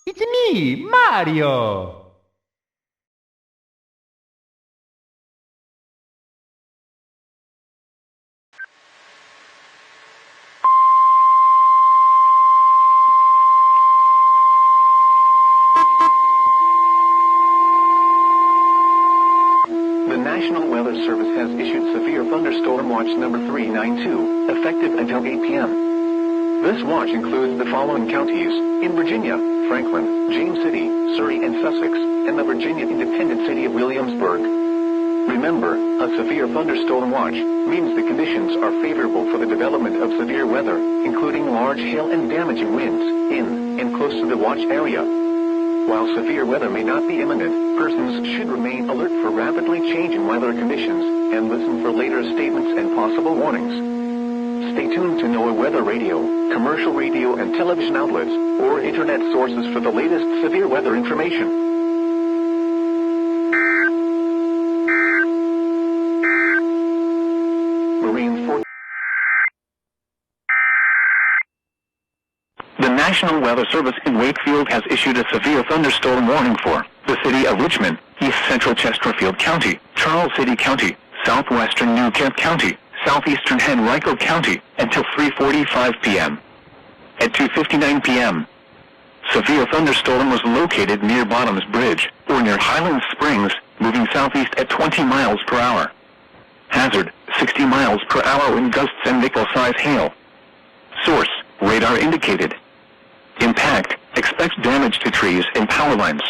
It's me, Mario! The National Weather Service has issued severe thunderstorm watch number 392, effective until 8 p.m. This watch includes the following counties: in Virginia, Franklin, James City, Surrey, and Sussex, and the Virginia independent city of Williamsburg. Remember, a severe thunderstorm watch means the conditions are favorable for the development of severe weather, including large hail and damaging winds, in and close to the watch area. While severe weather may not be imminent, persons should remain alert for rapidly changing weather conditions and listen for later statements and possible warnings. Stay tuned to NOAA Weather Radio, commercial radio and television outlets, or internet sources for the latest severe weather information. Marine Force. The National Weather Service in Wakefield has issued a severe thunderstorm warning for the city of Richmond, East Central Chesterfield County, Charles City County, southwestern New Kent County, southeastern Henrico County, until 3:45 p.m. At 2:59 p.m., severe thunderstorm was located near Bottoms Bridge, or near Highland Springs, moving southeast at 20 miles per hour. Hazard, 60 miles per hour wind gusts and nickel-size hail. Source, radar indicated. Impact, expect damage to trees and power lines.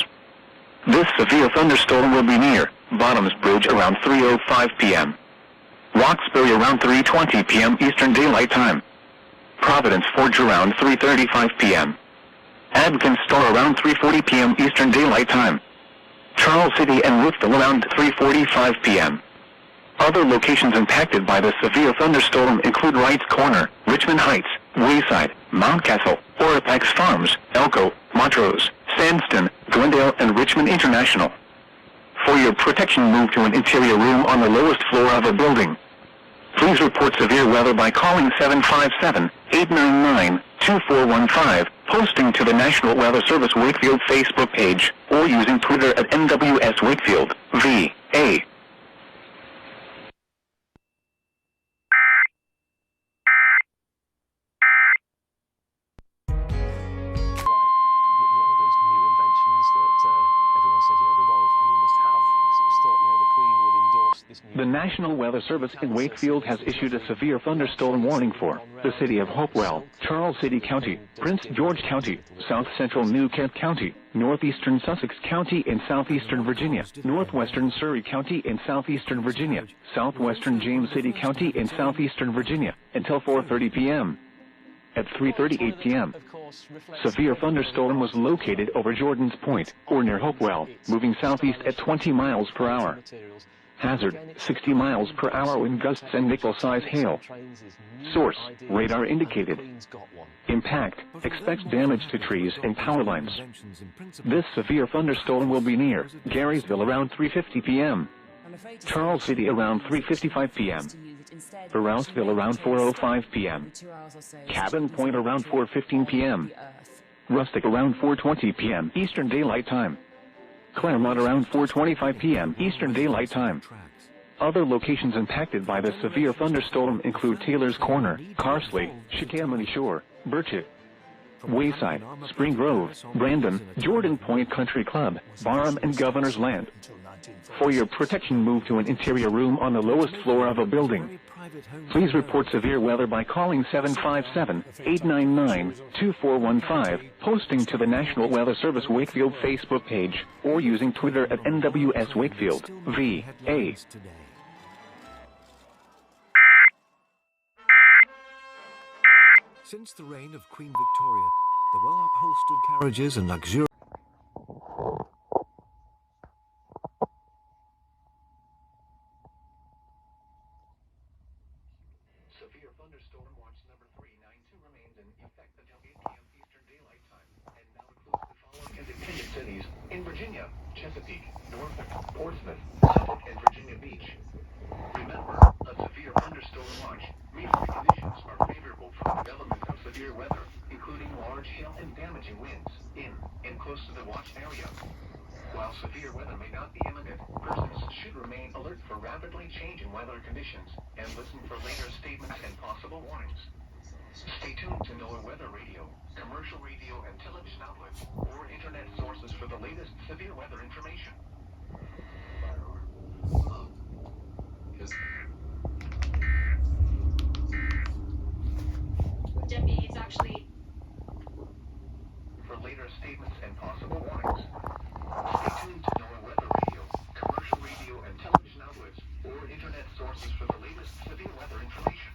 This severe thunderstorm will be near Bottoms Bridge around 3:05 p.m. Roxbury around 3:20 p.m. Eastern Daylight Time. Providence Forge around 3:35 p.m. Adkins Store around 3:40 p.m. Eastern Daylight Time. Charles City and Woodville around 3:45 p.m. Other locations impacted by the severe thunderstorm include Wrights Corner, Richmond Heights, Wayside, Mountcastle, Orapax Farms, Elko, Montrose, Sandston, Glendale, and Richmond International. For your protection, move to an interior room on the lowest floor of a building. Please report severe weather by calling 757-899-2415, posting to the National Weather Service Wakefield Facebook page, or using Twitter at NWS Wakefield, VA. The National Weather Service in Wakefield has issued a severe thunderstorm warning for the city of Hopewell, Charles City County, Prince George County, South Central New Kent County, Northeastern Sussex County and Southeastern Virginia, Northwestern Surrey County and Southeastern Virginia, Southwestern James City County and Southeastern Virginia, until 4:30 p.m. At 3:38 p.m., severe thunderstorm was located over Jordan's Point, or near Hopewell, moving southeast at 20 miles per hour. Hazard, 60 miles per hour wind gusts and nickel-size hail. Source, radar indicated. Impact, expect damage to trees and power lines. This severe thunderstorm will be near Garysville around 3:50 p.m. Charles City around 3:55 p.m. Rouseville around 4:05 p.m. Cabin Point around 4:15 p.m. Rustic around 4:20 p.m. Eastern Daylight Time. Claremont around 4:25 p.m. Eastern Daylight Time. Other locations impacted by the severe thunderstorm include Taylor's Corner, Carsley, Chickahominy Shore, Birchett, Wayside, Spring Grove, Brandon, Jordan Point Country Club, Barham, and Governor's Land. For your protection, move to an interior room on the lowest floor of a building. Please report severe weather by calling 757-899-2415, posting to the National Weather Service Wakefield Facebook page, or using Twitter at NWS Wakefield, VA. Since the reign of Queen Victoria, the well-upholstered carriages and luxurious Severe thunderstorm watch number 392 remains in effect until 8 p.m. Eastern Daylight Time, and now includes the following independent cities in Virginia: Chesapeake, Norfolk, Portsmouth, Suffolk, and Virginia Beach. Remember, a severe thunderstorm watch means the conditions are favorable for the development of severe weather, including large hail and damaging winds in and close to the watch area. While severe weather may not be imminent, persons should remain alert for rapidly changing weather conditions and listen for later statements and possible warnings. Stay tuned to NOAA Weather Radio, commercial radio and television outlets, or internet sources for the latest severe weather information. Deputies actually. For later statements and possible warnings. Stay tuned to NOAA Weather Radio, commercial radio and television outlets, or internet sources for the latest severe weather information.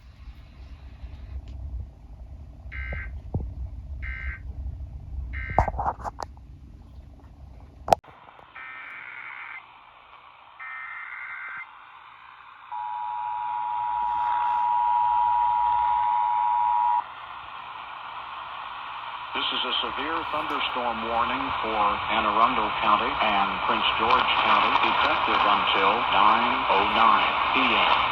This is a severe thunderstorm warning for Anne Arundel County and Prince George County, effective until 9:09 p.m.